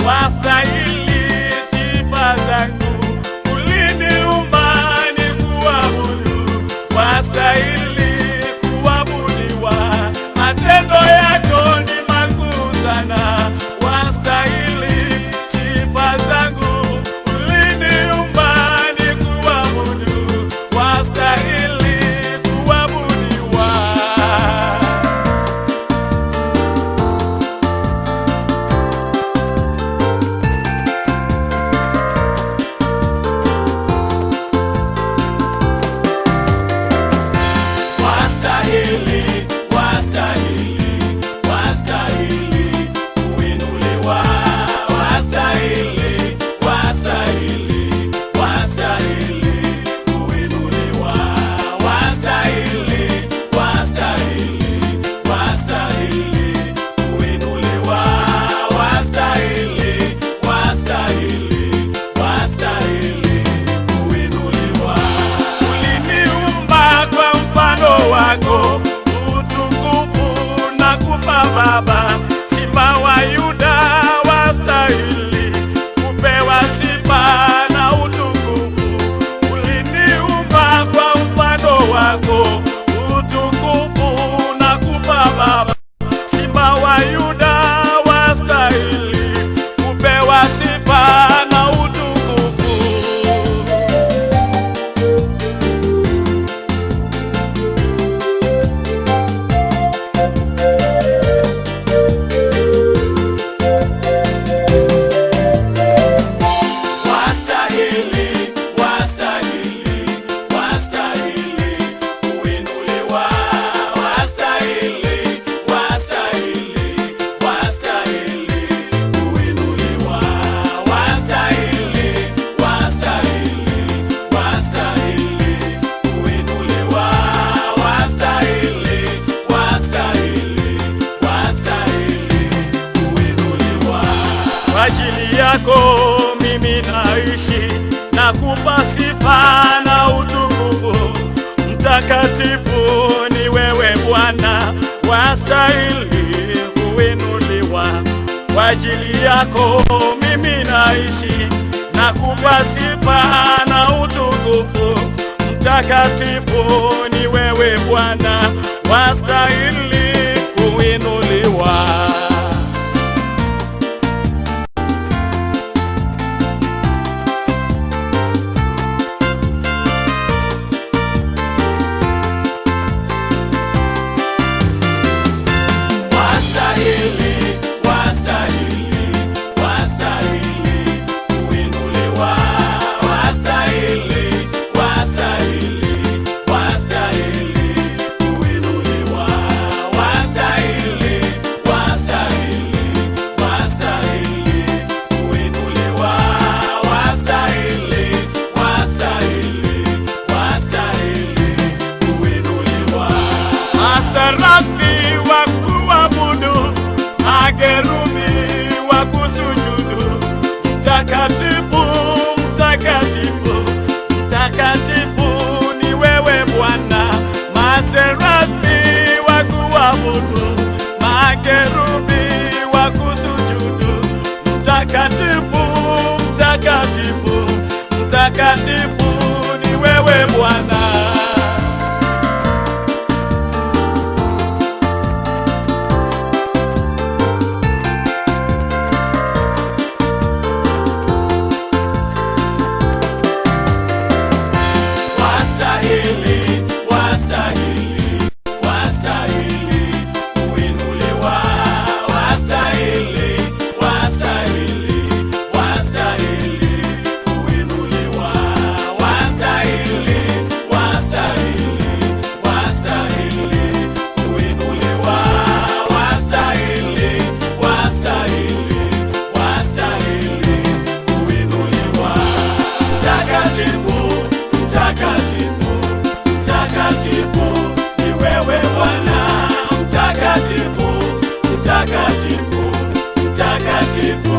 wastahili sifa zangu. Uliniumba nikuabudu, wastahili kuabudiwa. Matendo yako ni makuu sana, wastahili sifa zangu. Uliniumba nikuabudu, wastahili kuabudiwa. Wastahili, wastahili, wastahili kuinuliwa. Wastahili, wastahili, wastahili kuinuliwa. Wastahili, wastahili, wastahili kuinuliwa. Wastahili, wastahili, wastahili kuinuliwa. Uliniumba kwa mfano wako, utukufu na kupa Baba. Simba wa Yuda wastahili kupewa sifa na utukufu. Uliniumba kwa mfano wako, utukufu na kupa Baba. Simba wa Yuda wastahili kupewa sifa na utukufu. Wastahili, wastahili, wastahili kuinuliwa. Wastahili, wastahili, wastahili kuinuliwa. Wastahili, wastahili, wastahili kuinuliwa. Wastahili, wastahili, wastahili kuinuliwa. Kwa ajili yako mimi naishi, na kupa sifa na utukufu. Mtakatifu ni wewe Bwana, wastahili kuinuliwa. Kwa ajili yako mimi naishi, na kupa sifa na utukufu. Mtakatifu ni wewe Bwana, wastahili kuinuliwa. Wastahili, wastahili, wastahili kuinuliwa. Wastahili, wastahili, wastahili kuinuliwa. Wastahili, wastahili, wastahili kuinuliwa. Wastahili, wastahili, wastahili kuinuliwa. Maserafi wa kuabudu, makerubi wa kusujudu. Mtakatifu, mtakatifu, mtakatifu ni wewe Bwana. Maserafi wa kuabudu, makerubi wa kusujudu. Mtakatifu, mtakatifu, mtakatifu ni wewe Bwana. Wastahili, wastahili, wastahili kuinuliwa. Wastahili, wastahili, wastahili kuinuliwa. Wastahili, wastahili, wastahili kuinuliwa. Wastahili, wastahili, wastahili kuinuliwa. Mtakatifu, mtakatifu, mtakatifu ni wewe Bwana. Mtakatifu, mtakatifu, mtakatifu